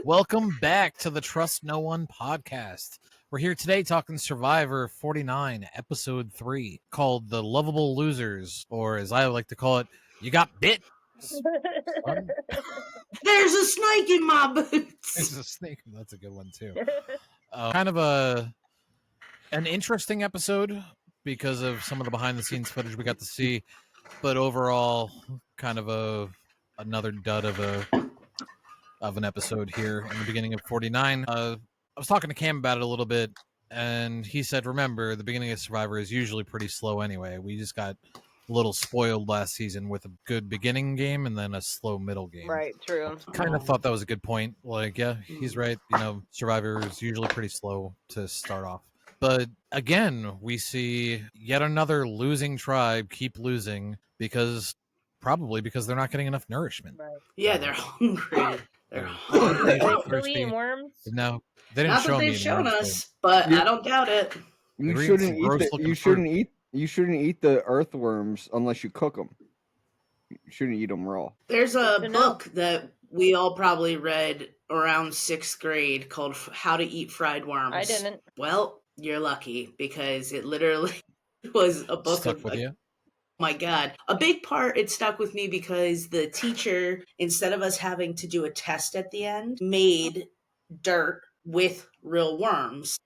Welcome back to the Trust No One podcast. We're here today talking Survivor 49, episode 3, called The Lovable Losers, or as I like to call it, You Got Bit. Son. There's a snake in my boots. There's a snake. That's a good one, too. Kind of an interesting episode because of some of the behind-the-scenes footage we got to see, but overall, kind of another dud of an episode here in the beginning of 49. I was talking to Cam about it a little bit, and he said, remember, the beginning of Survivor is usually pretty slow anyway. We just got a little spoiled last season with a good beginning game and then a slow middle game. Right, true. Kind of thought that was a good point. Like, yeah, he's right. You know, Survivor is usually pretty slow to start off. But again, we see yet another losing tribe keep losing probably because they're not getting enough nourishment. Right. Yeah, they're hungry. They're Are hungry. they still eating worms? No, they didn't Not show that me. they've shown us, but I don't doubt it. You They're shouldn't eating some eat gross the, looking you shouldn't eat you shouldn't eat the earthworms unless you cook them. You shouldn't eat them raw. There's a Good to know. book that we all probably read around 6th grade called How to Eat Fried Worms. I didn't. Well, you're lucky because it literally was a book Stuck of with you. my God. A big part, it stuck with me because the teacher, instead of us having to do a test at the end, made dirt with real worms.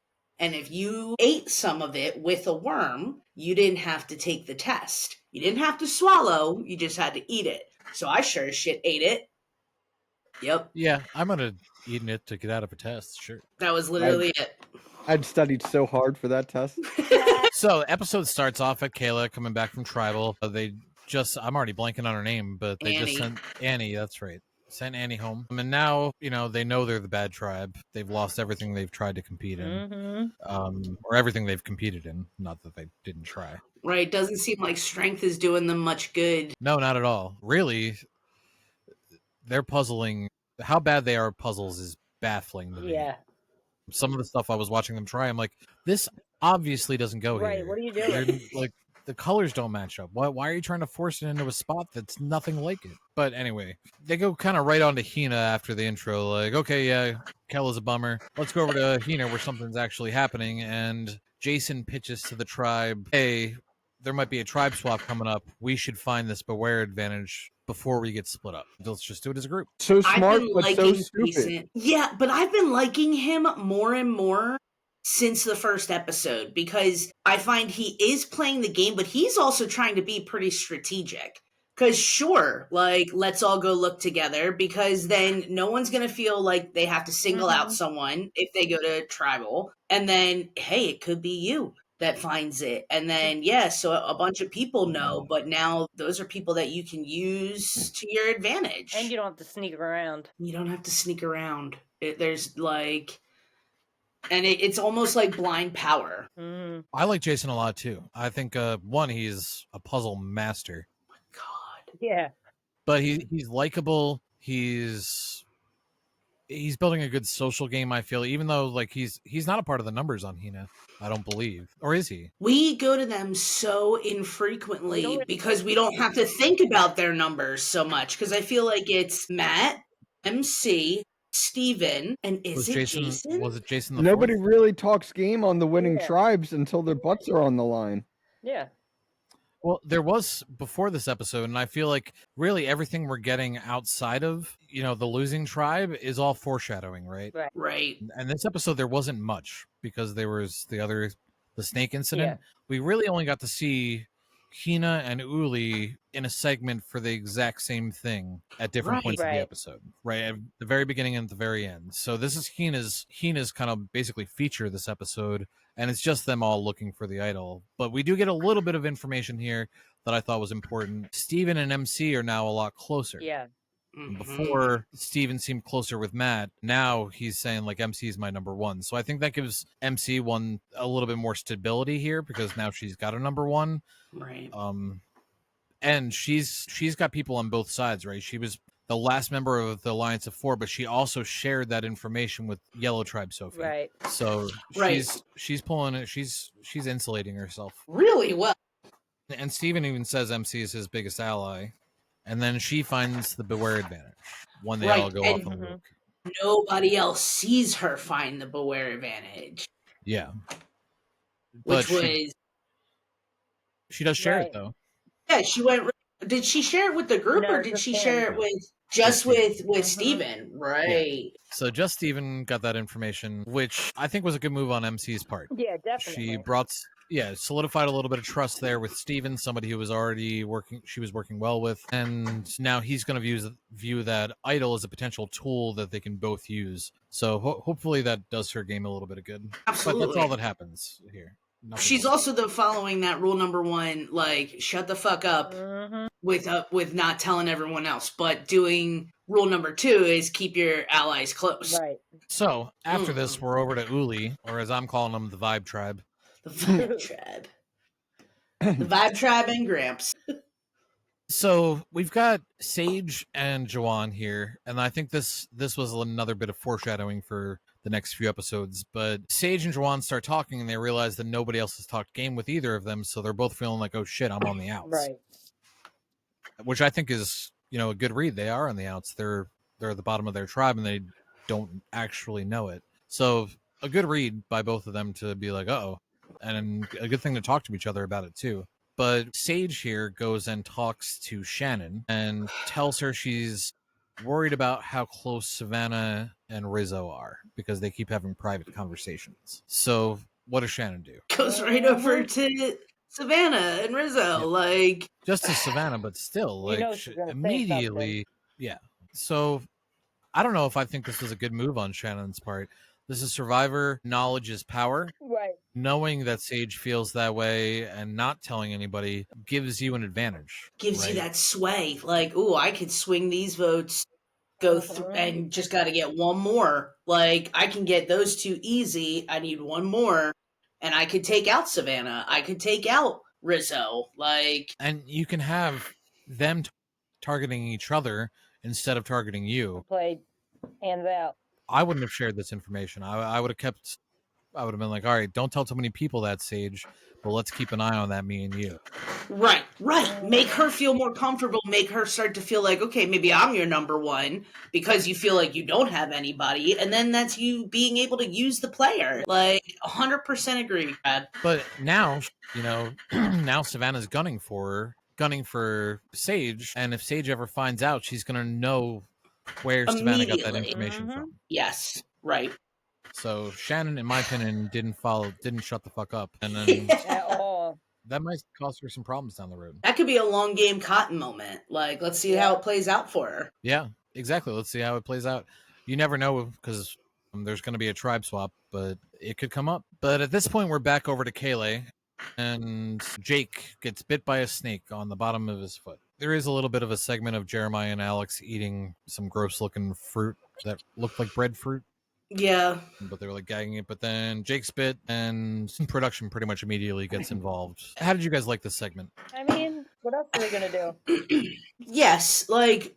And if you ate some of it with a worm, you didn't have to take the test. You didn't have to swallow, you just had to eat it. So I sure as shit ate it. Yep, Yeah, I might have eaten it to get out of a test. Sure. that was literally it. I'd studied so hard for that test. So, episode starts off at Kayla coming back from tribal. I'm already blanking on her name, but they Annie. just sent Annie. That's right. Sent Annie home. And now, they know they're the bad tribe. They've lost everything they've tried to compete in, Mm-hmm. or everything they've competed in. Not that they didn't try. Right, doesn't seem like strength is doing them much good. No, not at all. Really, they're puzzling. How bad they are at puzzles is baffling to me. Yeah. Some of the stuff I was watching them try, I'm like, this obviously doesn't go Right, here. what are you They're, doing? like, the colors don't match up. Why are you trying to force it into a spot that's nothing like it? But anyway, they go kind of right on to Hina after the intro. Like, okay, yeah, Kel is a bummer. Let's go over to Hina where something's actually happening. And Jason pitches to the tribe, hey, there might be a tribe swap coming up. We should find this Beware advantage before we get split up. Let's just do it as a group. So I've smart, been but so liking stupid. Jason. Yeah, but I've been liking him more and more since the first episode because I find he is playing the game, but he's also trying to be pretty strategic. Because sure, like, let's all go look together because then no one's going to feel like they have to single out someone if they go to tribal. And then, hey, it could be you that finds it. And then, yeah, so a bunch of people know, but now those are people that you can use to your advantage. And you don't have to sneak around. You don't have to sneak around. There's like, and it's almost like blind power. Mm-hmm. I like Jason a lot too. I think one, he's a puzzle master, God. Yeah. but he's likable. He's building a good social game. I feel, even though like he's not a part of the numbers on Hina. I don't believe, or is he? We go to them so infrequently We don't- because we don't have to think about their numbers so much. Because I feel like it's Matt, MC, Steven, and is it Jason? Was it Jason? The Nobody fourth? really talks game on the winning Yeah. tribes until their butts are on the line. Yeah. Well, there was before this episode, and I feel like really everything we're getting outside of the losing tribe is all foreshadowing, right? Right. Right. And this episode there wasn't much because there was the snake incident. Yeah. We really only got to see Hina and Uli in a segment for the exact same thing at different Right. points of Right. the episode, right? At the very beginning and at the very end. So this is Hina's kind of basically feature this episode, and it's just them all looking for the idol. But we do get a little bit of information here that I thought was important. Steven and MC are now a lot closer. Yeah. Mhm. Before, Steven seemed closer with Matt. Now he's saying like MC is my number one. So I think that gives MC one a little bit more stability here because now she's got a number one. Right. And she's got people on both sides, right? She was the last member of the Alliance of Four, but she also shared that information with Yellow Tribe Sophie. Right. So Right. she's pulling it. She's insulating herself. Really well. And Steven even says MC is his biggest ally. And then she finds the Beware advantage when they Right, all go and- off and look. nobody else sees her find the Beware advantage, Yeah. which But was she does share it Right. though. yeah. She went. Did she share it with the group, No, or did just she him. share it No. with just Steven. with Mhm. Steven? Right. So just Steven got that information, which I think was a good move on MC's part. Yeah, She definitely. solidified a little bit of trust there with Steven, somebody who was already she was working well with, and now he's going to view that idol as a potential tool that they can both use. So hopefully that does her game a little bit of good. But that's Absolutely. all that happens here. Nothing She's else. also the following that rule number 1, like shut the fuck up Mhm. with not telling everyone else, but doing rule number 2 is keep your allies close. Right. So after this, we're over to Uli, or as I'm calling them, the Vibe Tribe. The Vibe Tribe. The Vibe Tribe and Gramps. So we've got Sage and Jawan here, and I think this was another bit of foreshadowing for the next few episodes. But Sage and Jawan start talking, and they realize that nobody else has talked game with either of them, so they're both feeling like, "Oh shit, I'm on the outs." Right. Which I think is, a good read. They are on the outs. They're at the bottom of their tribe, and they don't actually know it. So a good read by both of them to be like, "Uh-oh," and a good thing to talk to each other about it too. But Sage here goes and talks to Shannon and tells her she's worried about how close Savannah and Rizzo are because they keep having private conversations. So what does Shannon do? Goes right over to Savannah and Rizzo, like just to Savannah, but still, You know like she's gonna say immediately, yeah. So I don't know if I think this was a good move on Shannon's part. This is Survivor. Knowledge is power. Right. Knowing that Sage feels that way and not telling anybody gives you an advantage. gives you that sway. Like, ooh, I could swing these votes, go through, and just got to get one more. Like, I can get those 2 easy. I need one more, and I could take out Savannah. I could take out Rizzo. Like, and you can have them targeting each other instead of targeting you. Play hands out. I wouldn't have shared this information. I would have been like, all right, don't tell too many people that, Sage, but let's keep an eye on that, me and you. right. Make her feel more comfortable. Make her start to feel like, okay, maybe I'm your number 1 because you feel like you don't have anybody. And then that's you being able to use the player. Like, 100% agree, Brad. But now, now Savannah's gunning for Sage. And if Sage ever finds out, she's going to know where Savannah got that information from. Yes. Right. So Shannon, in my opinion, didn't shut the fuck up. And then At all. that might cause her some problems down the road. That could be a long game Cotton moment. Like, let's see how it plays out for her. Yeah, exactly. Let's see how it plays out. You never know because there's going to be a tribe swap, but it could come up. But at this point, we're back over to Kayleigh, and Jake gets bit by a snake on the bottom of his foot. There is a little bit of a segment of Jeremiah and Alex eating some gross-looking fruit that looked like breadfruit. Yeah. But they were like gagging it. But then Jake's bit, and production pretty much immediately gets involved. How did you guys like this segment? I mean, what else are they gonna do? Yes, like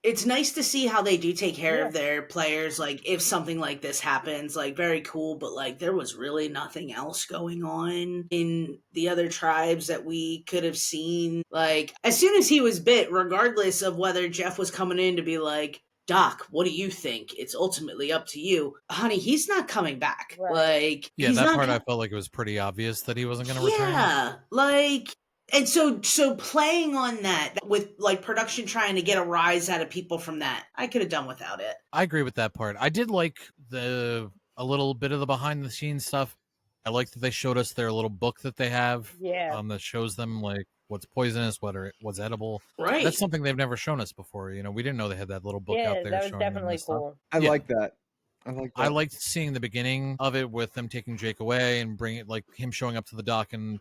it's nice to see how they do take care of their players. Like, if something like this happens, like, very cool, but like there was really nothing else going on in the other tribes that we could have seen. Like, as soon as he was bit, regardless of whether Jeff was coming in to be like, Doc, what do you think? It's ultimately up to you. Honey, he's not coming back. Right. Like, Yeah, he's that not part I felt like it was pretty obvious that he wasn't going to return. Yeah, like, and so playing on that with like production trying to get a rise out of people from that, I could have done without it. I agree with that part. I did like a little bit of the behind the scenes stuff. I like that they showed us their little book that they have. Yeah. That shows them like what's poisonous, what's edible. Right. That's something they've never shown us before. We didn't know they had that little book out there. That was showing definitely them cool. I Yeah. like that. I liked seeing the beginning of it with them taking Jake away and bringing it, like him showing up to the dock and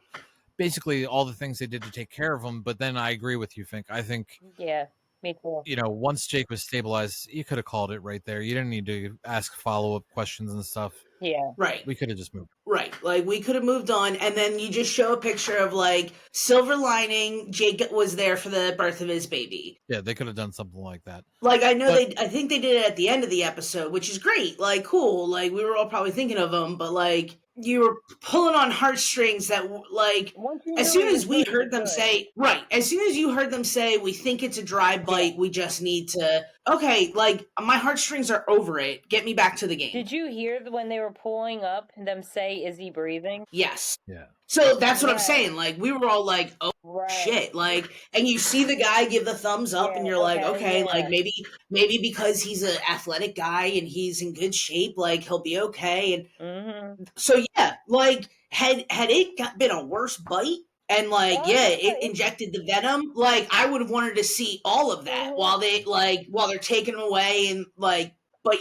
basically all the things they did to take care of him. But then I agree with you, Fink. I think, Yeah, me too. once Jake was stabilized, you could have called it right there. You didn't need to ask follow-up questions and stuff. Yeah. Right. We could have just moved. Right. Like, we could have moved on, and then you just show a picture of like silver lining. Jake was there for the birth of his baby. Yeah, they could have done something like that. Like, I know I think they did it at the end of the episode, which is great. Like, cool. Like, we were all probably thinking of them, but like, you were pulling on heartstrings that, like, as soon as we heard them say, right, as soon as you heard them say, we think it's a dry bite, we just need to okay, like my heartstrings are over it. Get me back to the game. Did you hear when they were pulling up them say, "Is he breathing?" Yes. Yeah. So that's what I'm Right. saying. Like we were all like, oh Right. shit. Like, and you see the guy give the thumbs up and Yeah, you're like, okay, yeah. like maybe because he's an athletic guy and he's in good shape, like he'll be okay. And so yeah, like had it been a worse bite and like Oh, yeah, yeah. it injected the venom, like I would have wanted to see all of that while they're taking him away and like, but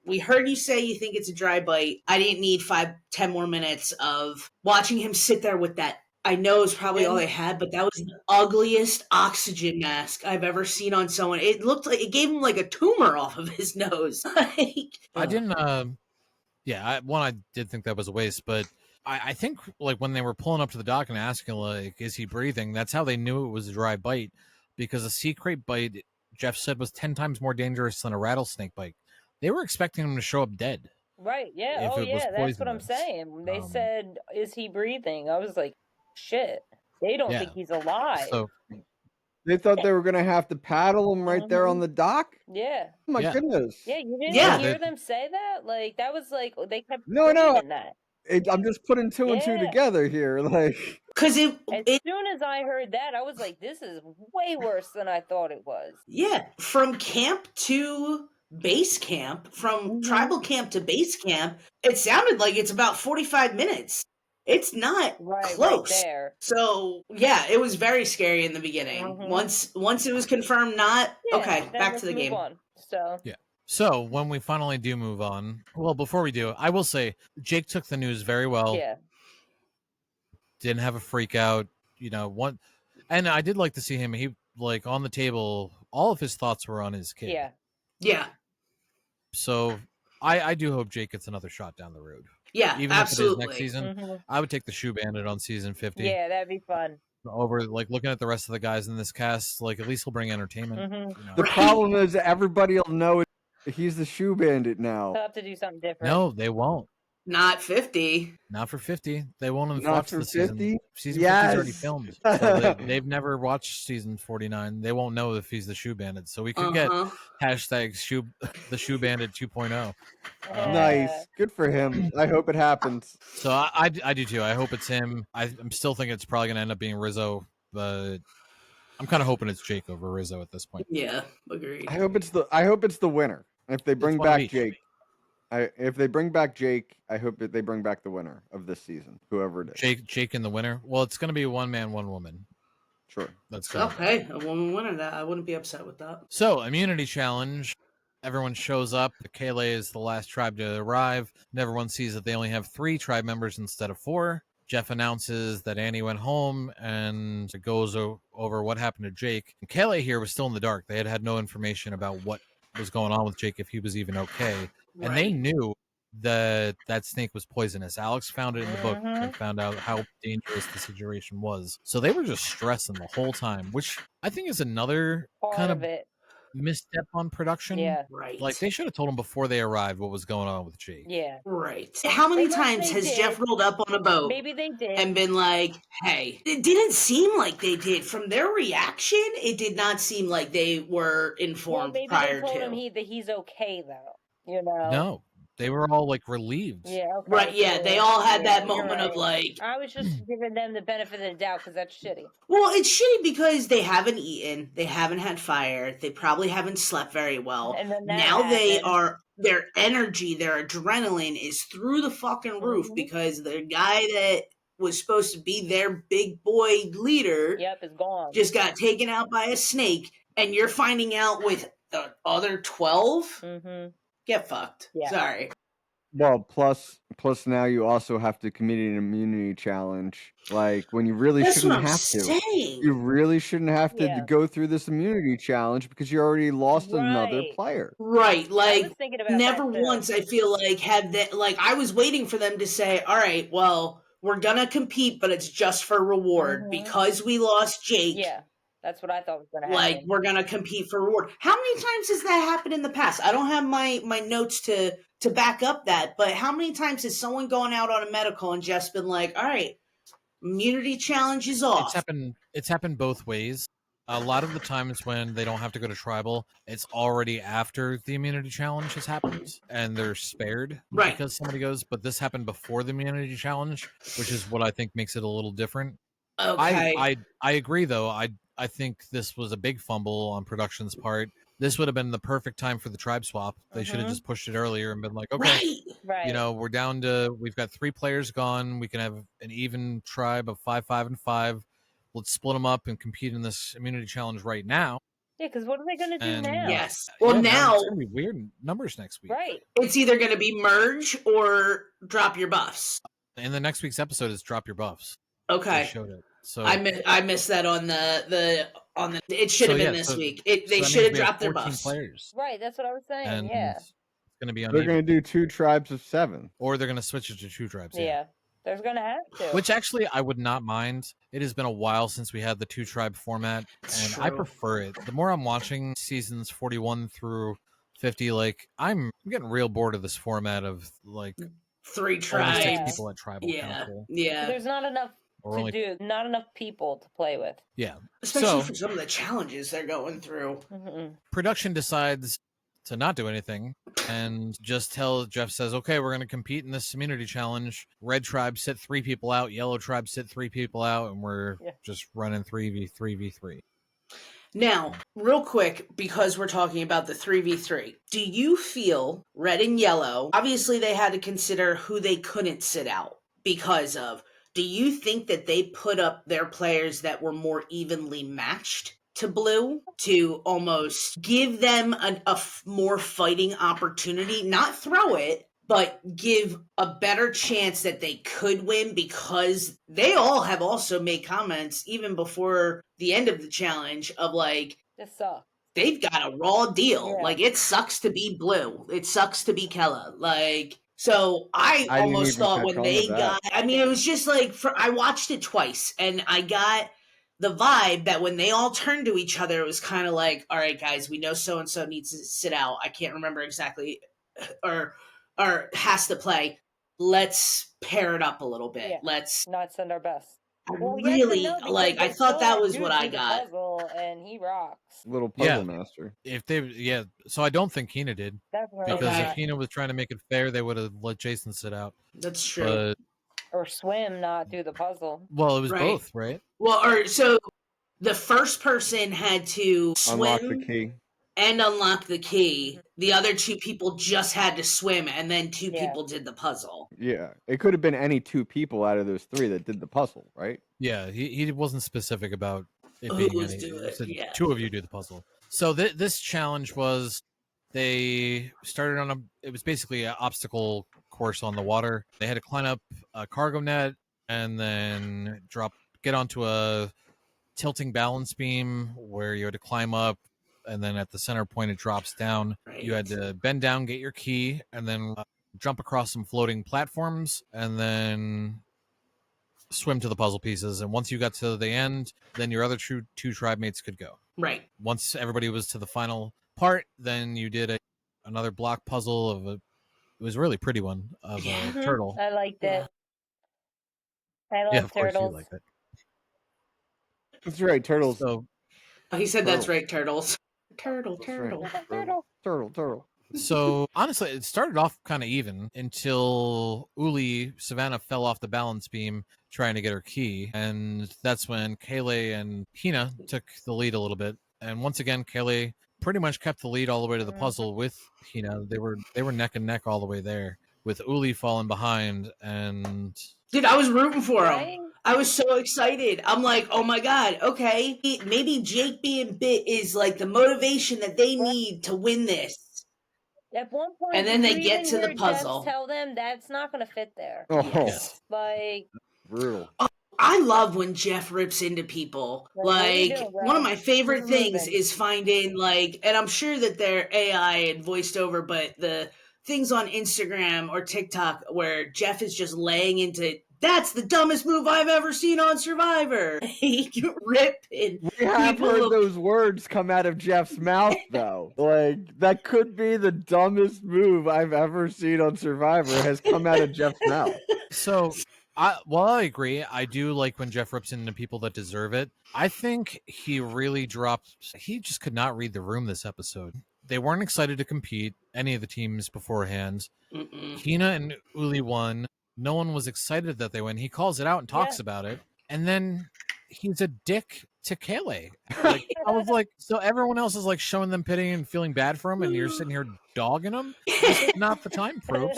we heard you say you think it's a dry bite. I didn't need 5-10 more minutes of watching him sit there with that. I know it's probably all they had, but that was the ugliest oxygen mask I've ever seen on someone. It looked like it gave him like a tumor off of his nose. I didn't. I did think that was a waste, but I think like when they were pulling up to the dock and asking like, "Is he breathing?" That's how they knew it was a dry bite, because a sea crate bite, Jeff said, was 10 times more dangerous than a rattlesnake bite. They were expecting him to show up dead. Right, yeah. If Oh, it was yeah, that's what I'm poisonous. saying. They said, "Is he breathing?" I was like, shit. They don't Yeah. think he's alive. So They thought they were gonna have to paddle him right there on the dock. Yeah. Oh my Yeah. goodness! Yeah, you didn't Yeah. hear them say that? Like, that was like, they kept No. saying that. I'm just putting two and two Yeah. together here. Like, Because As soon as I heard that, I was like, this is way worse than I thought it was. yeah, from camp to base camp, from tribal camp to base camp, it sounded like it's about 45 minutes. It's not Right close. there. So yeah, it was very scary in the beginning. Once it was confirmed not, Yeah, okay, then back let's to the move game. on. So yeah. So when we finally do move on, well, before we do, I will say Jake took the news very well. yeah. Didn't have a freak out, and I did like to see him. He like on the table, all of his thoughts were on his kid. Yeah. Yeah. So I do hope Jake gets another shot down the road. Yeah, Even absolutely. if it is next season, I would take the Shoe Bandit on season 50 Yeah, that'd be fun. over like looking at the rest of the guys in this cast. Like at least he'll bring entertainment. the problem is everybody will know he's the Shoe Bandit now. They'll have to do something different. No, they won't. Not 50. Not for 50. They won't have Not watched for the season. 50? Season 50 is already Yes. filmed. So they've never watched season 49. They won't know if he's the Shoe Bandit. So we could get hashtag the Shoe Bandit 2.0. Nice. Good for him. I hope it happens. So I do too. I hope it's him. I'm still thinking it's probably going to end up being Rizzo, but I'm kind of hoping it's Jake over Rizzo at this point. Yeah, agreed. I hope it's the winner. If they bring one of back each. Jake, if they bring back Jake, I hope that they bring back the winner of this season, whoever it is. Jake in the winner. Well, it's going to be one man, one woman. Sure. That's good. Okay, a woman winner. That I wouldn't be upset with that. So, immunity challenge. Everyone shows up. Kayla is the last tribe to arrive, and everyone sees that they only have 3 tribe members instead of 4. Jeff announces that Annie went home, and it goes over what happened to Jake. And Kayla here was still in the dark. They had no information about what was going on with Jake, if he was even okay. And they knew that snake was poisonous. Alex found it in the book and found out how dangerous the situation was. So they were just stressing the whole time, which I think is another Part kind of it. misstep on production. Yeah. Right. Like they should have told him before they arrived what was going on with Jake. Yeah. Right. How many Unless times they has did. Jeff rolled up on a boat Maybe they did. and been like, hey, it didn't seem like they did. From their reaction, it did not seem like they were well, informed maybe prior they told to. him that he's okay though. You know. No, they were all like relieved. Yeah. Okay, Right, yeah, cool. they all had Yeah, that you're moment of right. like, I was just giving them the benefit of the doubt because that's shitty. well, it's shitty because they haven't eaten, they haven't had fire, they probably haven't slept very well. And then that Now they happened. are, their energy, their adrenaline is through the fucking roof because the guy that was supposed to be their big boy leader Yep, it's gone. just got taken out by a snake, and you're finding out with the other 12? Mm-hmm. Get fucked. Yeah. Sorry. Well, plus now you also have to commit an immunity challenge. Like when you really That's what shouldn't I'm have to. saying. You really shouldn't have to Yeah. go through this immunity challenge because you already lost another Right. player. Right, I like was thinking about never that too. once I feel like had that, like I was waiting for them to say, all right, well, we're gonna compete, but it's just for reward because we lost Jake. Yeah, that's what I thought was going to Like happen. we're gonna compete for reward. How many times has that happened in the past? I don't have my notes to back up that, but how many times has someone gone out on a medical and just been like, all right, immunity challenge is off? It's happened both ways. a lot of the times when they don't have to go to tribal, it's already after the immunity challenge has happened and they're spared Right. because somebody goes. But this happened before the immunity challenge, which is what I think makes it a little different. Okay. I agree though. I think this was a big fumble on production's part. This would have been the perfect time for the tribe swap. They should have just pushed it earlier and been like, okay, Right. Right. you know, we've got 3 players gone. We can have an even tribe of 5, 5, and 5. Let's split them up and compete in this immunity challenge right now. Yeah, because what are they going to do And now? Yes. Well, Yeah, man, now it's gonna be weird numbers next week. Right. it's either going to be merge or drop your buffs. And the next week's episode is drop your buffs. They Okay. showed it. So I missed that on the it should have been this week. They that should have means we dropped their 14 buffs. players. Right. That's what I was saying. And yeah. it's gonna be They're uneven. going to do 2 tribes of 7. Or they're gonna switch it to 2 tribes. Yeah. There's going to have to. Which actually I would not mind. It has been a while since we had the 2 tribe format, It's and I true. prefer it. The more I'm watching seasons 41 through 50, like I'm getting real bored of this format of like 3 only 6 tribes. people at tribal Yeah. council. Yeah. There's not enough Or to only do. Not enough people to play with. yeah. Especially So for some of the challenges they're going through. Mm-mm. production decides to not do anything and just Jeff says, okay, we're going to compete in this immunity challenge. Red tribe sit 3 people out, yellow tribe sit 3 people out, and we're Yeah. just running 3v3v3. Now, real quick, because we're talking about the 3v3, do you feel red and yellow, obviously they had to consider who they couldn't sit out because of. Do you think that they put up their players that were more evenly matched to blue to almost give them a more fighting opportunity? Not throw it, but give a better chance that they could win, because they all have also made comments even before the end of the challenge of like, This sucks. they've got a raw deal. Yeah. Like, it sucks to be blue. It sucks to be Kella. like, so I I didn't almost even thought catch when on they to got, that. I mean, it was just like, I watched it twice and I got the vibe that when they all turned to each other, it was kind of like, all right, guys, we know so-and-so needs to sit out. I can't remember exactly, or has to play. Let's pair it up a little bit. Yeah. Let's Not send our best. I Well, yes and really, no, because like, I they thought still that let was dude what I do the got. puzzle, and he rocks. Little Yeah. puzzle master. If they, so I don't think Hina did, That's what because Okay. if Hina was trying to make it fair, they would have let Jason sit out. That's true. But or swim, not do the puzzle. well, it was Right. both, right? Well, or so the first person had to Unlock the swim key. and unlock the key. The other 2 people just had to swim, and then 2 Yeah. people did the puzzle. Yeah. It could have been any 2 people out of those 3 that did the puzzle, right? Yeah, he wasn't specific about it Who being was any. doing He it, said yeah. 2 of you do the puzzle. So this challenge was they started on it was basically an obstacle course on the water. They had to climb up a cargo net and then get onto a tilting balance beam where you had to climb up, and then at the center point it drops down. You had to bend down, get your key, and then jump across some floating platforms, and then swim to the puzzle pieces. And once you got to the end, then your other two tribe mates could go. Right. Once everybody was to the final part, then you did another block puzzle it was a really pretty one of Yeah. a turtle. I liked Yeah. it. I love Yeah, of course you turtles. like that. That's right. Turtles. So He said that's Turtle. right, turtles. Turtle, That's right. turtle. Turtle. Turtle. So honestly, it started off kind of even until Uli Savannah fell off the balance beam trying to get her key, and that's when Kaylee and Hina took the lead a little bit. And once again, Kaylee pretty much kept the lead all the way to the puzzle with Hina. They were neck and neck all the way there, with Uli falling behind. And Dude, I was rooting for him. Right? I was so excited. I'm like, oh my god, okay. Maybe Jake being bit is like the motivation that they need to win this. At one point, And then did they you get even to the hear Jeff puzzle. Tell them that's not going to fit there. Oh, Yes. Like, brutal. I love when Jeff rips into people. Like, what are you Like, doing, bro? one of my favorite Keep things moving. is finding, like, and I'm sure that they're AI and voiced over, but the things on Instagram or TikTok where Jeff is just laying into, that's the dumbest move I've ever seen on Survivor. He ripping. We have People heard look- those words come out of Jeff's mouth, though. Like, that could be the dumbest move I've ever seen on Survivor has come out of Jeff's mouth. so I agree. I do like when Jeff rips into people that deserve it. I think he really dropped. He just could not read the room this episode. They weren't excited to compete, any of the teams beforehand. Mm-mm. Hina and Uli won. No one was excited that they win. He calls it out and talks about it. And then he's a dick to Kaylee. Like, I was like, so everyone else is like showing them pity and feeling bad for him, and you're sitting here dogging him? It's not the time, Probst.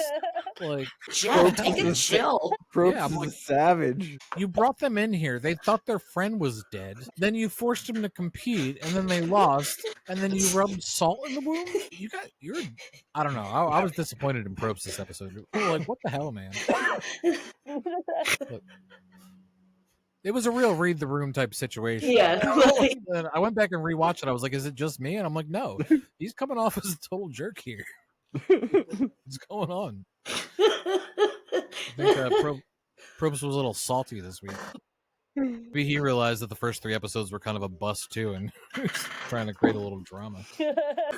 Like, Jeff, take a chill. Probst Yeah, I'm is like- a savage. you brought them in here. They thought their friend was dead. Then you forced them to compete, and then they lost. And then you rubbed salt in the wound. I don't know. I was disappointed in Probst this episode. We were like, what the hell, man? It was a real read the room type situation. Yeah. And I went back and rewatched it. I was like, is it just me? And I'm like, no, he's coming off as a total jerk here. What's going on? I think Probst was a little salty this week. Maybe he realized that the first 3 episodes were kind of a bust too, and he was trying to create a little drama.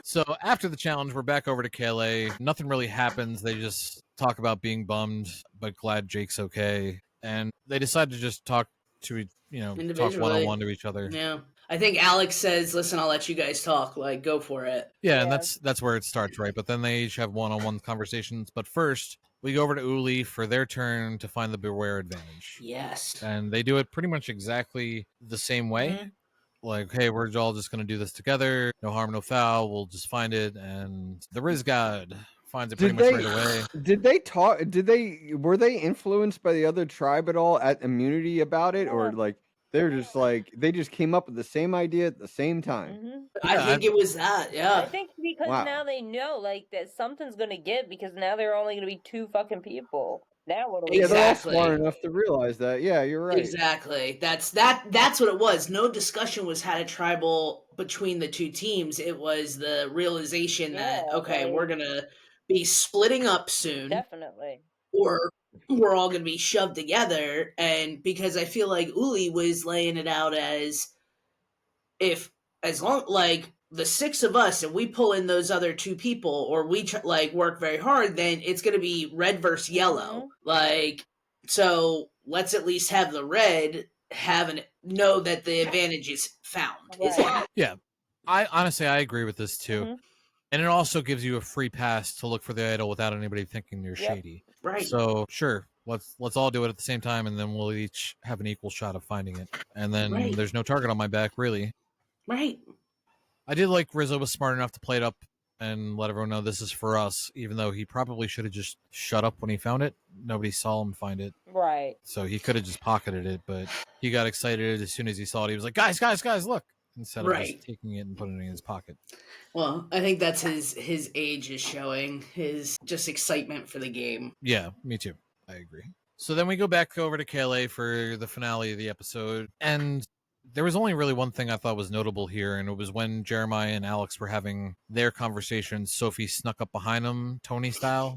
So after the challenge, we're back over to KLA. Nothing really happens. They just talk about being bummed, but glad Jake's okay. And they decide to just talk to, talk Individually. one-on-one to each other. Yeah. I think Alex says, listen, I'll let you guys talk. Like, go for it. Yeah, and Yeah. that's where it starts, right? But then they each have one-on-one conversations. But first, we go over to Uli for their turn to find the Beware advantage. Yes. And they do it pretty much exactly the same way. Mhm. Like, hey, we're all just going to do this together. No harm, no foul. We'll just find it. And the Riz God finds it pretty Did much they- right away. Did they talk? Were they influenced by the other tribe at all at Immunity about it, or Yeah. like they're just like they just came up with the same idea at the same time? Mhm. I Yeah, think it was that. I Yeah. think because Wow. now they know like that something's gonna give because now there are only gonna be 2 fucking people. Now what do we Yeah, they're all Exactly. smart enough to realize that. Yeah, you're right. Exactly. That's what it was. No discussion was had at tribal between the 2 teams. It was the realization that Yeah, okay, like- we're gonna be splitting up soon, Definitely. or we're all gonna be shoved together. And because I feel like Uli was laying it out as if as long like the 6 of us and we pull in those other 2 people, or we work very hard, then it's going to be red versus yellow. Like, so let's at least have the red know that the advantage is found. Is Right. it? I agree with this too. Mhm. And it also gives you a free pass to look for the idol without anybody thinking you're Yep. shady. Right. So sure, let's all do it at the same time, and then we'll each have an equal shot of finding it. And then Right. there's no target on my back, really. Right. I did like Rizzo was smart enough to play it up and let everyone know this is for us, even though he probably should have just shut up when he found it. Nobody saw him find it, Right. so he could have just pocketed it. But he got excited as soon as he saw it. He was like, "Guys, look!" Instead of Right. just taking it and putting it in his pocket. Well, I think that's his age is showing his just excitement for the game. Yeah, me too. I agree. So then we go back over to KLA for the finale of the episode. And there was only really one thing I thought was notable here, and it was when Jeremiah and Alex were having their conversation, Sophie snuck up behind them, Tony style,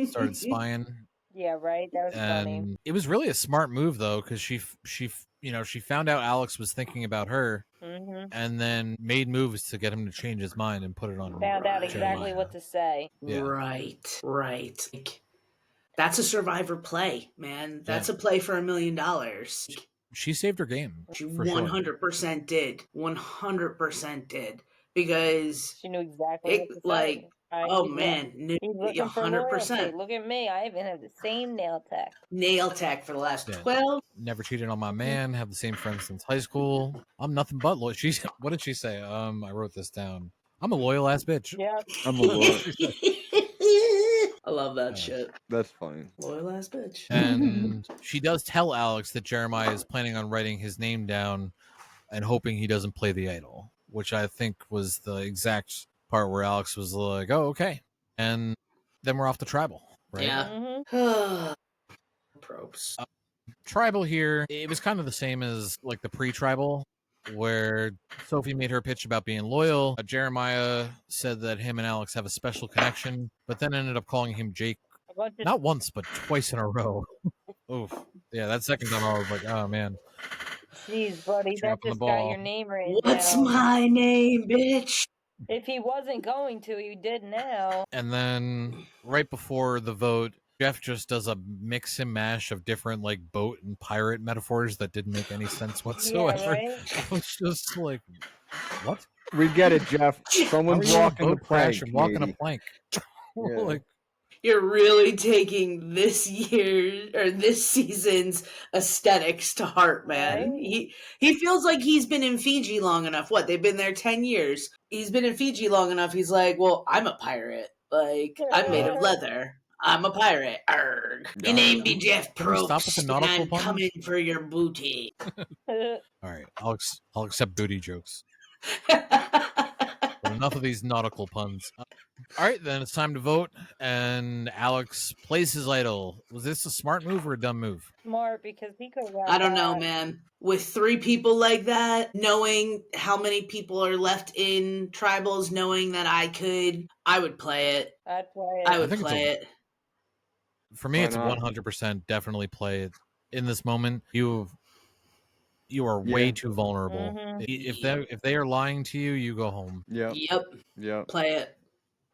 started spying. Yeah, right. That was funny. And it was really a smart move, though, because she found out Alex was thinking about her Hmm. and then made moves to get him to change his mind and put it on Found out exactly Jeremiah. what to say. Yeah. Right. Like, that's a survivor play, man. That's a play for $1 million. She saved her game. She for sure. 100% did. 100% did. Because, She knew exactly what to say. like, Right, oh he's man, He's looking for 100%. loyalty. Look at me. I even have the same nail tech. Nail tech for the last Yeah. 12. Never cheated on my man. Have the same friends since high school. I'm nothing but loyal. What did she say? I wrote this down. I'm a loyal ass bitch. Yeah. I'm a loyal. I love that Yeah. shit. That's funny. Loyal ass bitch. And she does tell Alex that Jeremiah is planning on writing his name down and hoping he doesn't play the idol, which I think was the exact part where Alex was like, "Oh, okay." And then we're off to tribal, right? Yeah. Hmm. Probes. Tribal here, it was kind of the same as like the pre-tribal, where Sophie made her pitch about being loyal. Jeremiah said that him and Alex have a special connection, but then ended up calling him Jake A bunch of not once but twice in a row. Oof. Yeah, that second time I was like, oh man. Jeez, buddy, that Dropping the just got ball. your name written What's down. my name, bitch? If he wasn't going to, he did now. And then right before the vote, Jeff just does a mix and mash of different like boat and pirate metaphors that didn't make any sense whatsoever. Yeah, right? I was just like, what? We get it, Jeff. How are Someone's you on a walking the boat crash plank. and walking a Nady. plank? Yeah. Like, You're really taking this year or this season's aesthetics to heart, man. Right? He feels like he's been in Fiji long enough. What? They've been there 10 years. He's been in Fiji long enough. He's like, well, I'm a pirate. Like, I'm made of leather. I'm a pirate. Arrgh. Your name be Jeff Can we stop Probst, with the and nautical I'm puns? coming for your booty. all right, I'll accept booty jokes. But enough of these nautical puns. All right, then it's time to vote, and Alex plays his idol. Was this a smart move or a dumb move? Smart, because he could have I don't know, man. With 3 people like that, knowing how many people are left in tribals, knowing that I would play it. I'd play it. I would think it's play a- it. For me, Why it's not? 100% definitely play it. In this moment, you are way Yeah. too vulnerable. Mhm. If they are lying to you, you go home. Yep. Yep, Yep. play it.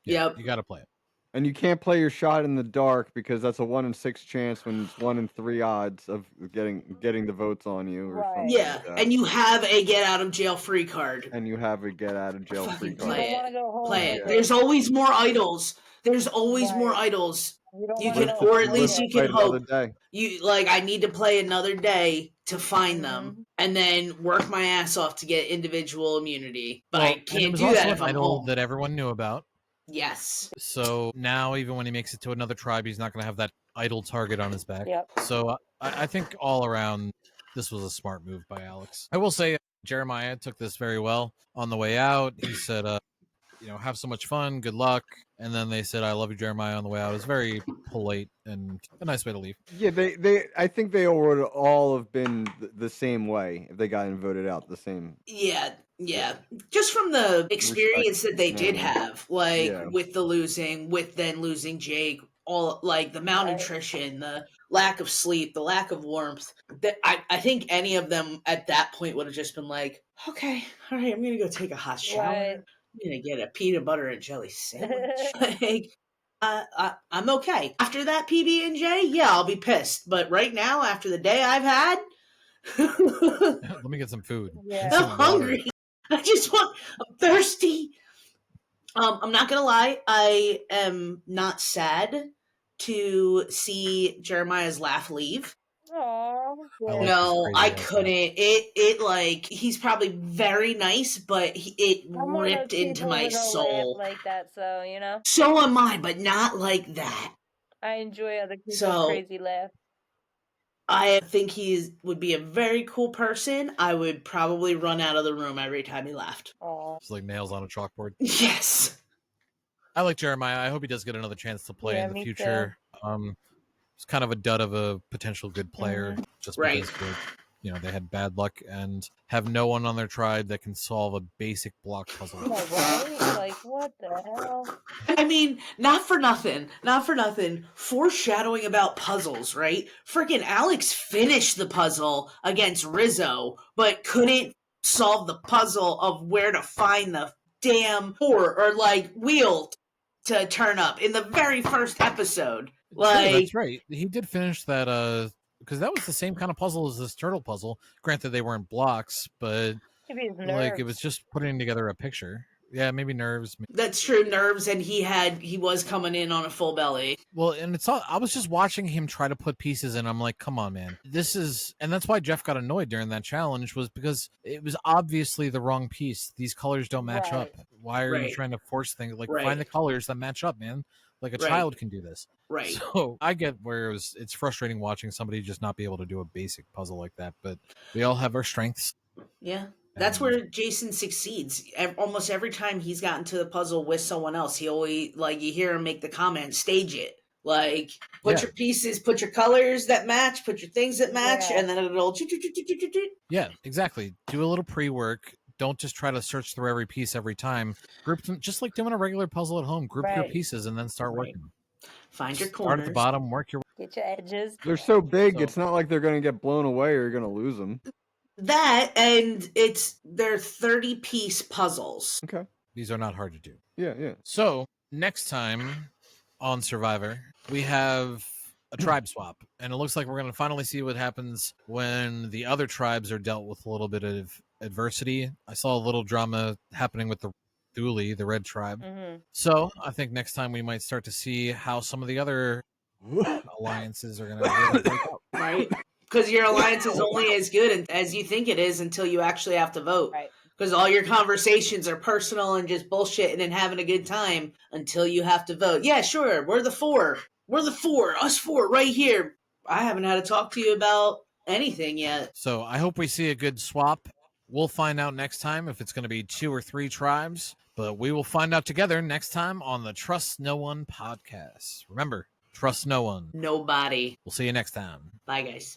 Yeah, Yep. you got to play it. And you can't play your shot in the dark because that's a 1 in 6 chance when it's 1 in 3 odds of getting the votes on you or Right. something Yeah, like that. and you have a get out of jail free card. And you have a get out of jail free Fucking You card. play don't it. want to go home. Play with it. Yeah. There's always more idols. There's always more Right. idols. You don't You wanna can, go or at home least with you it. can Play another hope. day. You like, I need to play another day to find them, and then work my ass off to get individual immunity. But I and it can't was do also that an if I'm idol home. that everyone knew about. Yes. So now, even when he makes it to another tribe, he's not going to have that idle target on his back. Yep. So I think all around, this was a smart move by Alex. I will say, Jeremiah took this very well. On the way out, he said, have so much fun, good luck. And then they said, I love you, Jeremiah, on the way out. It was very polite and a nice way to leave. Yeah, I think they would all have been the same way if they got voted out the same. Yeah. Just from the experience that they did Yeah. have, like Yeah. with the losing, with then losing Jake, all like the malnutrition, the lack of sleep, the lack of warmth. That I think any of them at that point would have just been like, okay, all right, I'm gonna go take a hot shower. Right. I'm gonna get a peanut butter and jelly sandwich. Like, I'm okay. After that PB and J, yeah, I'll be pissed. But right now, after the day I've had, Let me get some food. Yeah. and I'm some water. hungry. I'm thirsty. I'm not gonna lie, I am not sad to see Jeremiah's laugh leave. Aw. I like yeah. No, this I crazy ass couldn't. It like, he's probably very nice, but it I'm one of ripped those into people my who don't laugh soul. like that, so So am I, but not like that. I enjoy other people's So- crazy laugh. I think he would be a very cool person. I would probably run out of the room every time he laughed. Aw. It's like nails on a chalkboard. Yes. I like Jeremiah. I hope he does get another chance to play Yeah, in the me too. future. It's kind of a dud of a potential good player, just Right. because they had bad luck and have no one on their tribe that can solve a basic block puzzle. Yeah, right? Like, what the hell? I mean, not for nothing. Foreshadowing about puzzles, right? Freaking Alex finished the puzzle against Rizzo, but couldn't solve the puzzle of where to find the damn or like wheel to turn up in the very first episode. True, Like, that's right. He did finish that because that was the same kind of puzzle as this turtle puzzle. Granted, they weren't blocks, but Maybe his like it nerves. was just putting together a picture. Yeah, maybe nerves. that's true, nerves, and he was coming in on a full belly. Well, and it's all, I was just watching him try to put pieces in. I'm like, come on, man. And that's why Jeff got annoyed during that challenge, was because it was obviously the wrong piece. These colors don't match up. Right. Why are you Right. trying to force things? Like, Right. find the colors that match up, man. Like a Right. child can do this. Right. So I get where it's frustrating watching somebody just not be able to do a basic puzzle like that. But we all have our strengths. Yeah. That's and- where Jason succeeds. Almost every time he's gotten to the puzzle with someone else, he always, like, you hear him make the comment, stage it. Like, put Yeah. your pieces, put your colors that match, put your things that match, Yeah. and then it'll. Yeah, exactly. Do a little pre-work. Don't just try to search through every piece every time. Group them, just like doing a regular puzzle at home. Group your Right. pieces and then start Right. working. Find your Start corners. at the bottom, work your Get your edges. They're so big, So- it's not like they're gonna get blown away or you're gonna lose them. That, and they're 30-piece puzzles. Okay. These are not hard to do. Yeah. So next time, on Survivor, we have a tribe swap, and it looks like we're going to finally see what happens when the other tribes are dealt with a little bit of adversity. I saw a little drama happening with the Thule, the red tribe. So I think next time we might start to see how some of the other alliances are going to break out. Right? Because your alliance is only as good as you think it is until you actually have to vote. Right. Because all your conversations are personal and just bullshitting and having a good time until you have to vote. Yeah, sure. We're the four. We're the four. Us four right here. I haven't had to talk to you about anything yet. So I hope we see a good swap. We'll find out next time if it's going to be 2 or 3 tribes, but we will find out together next time on the Trust No One podcast. Remember, trust no one. Nobody. We'll see you next time. Bye, guys.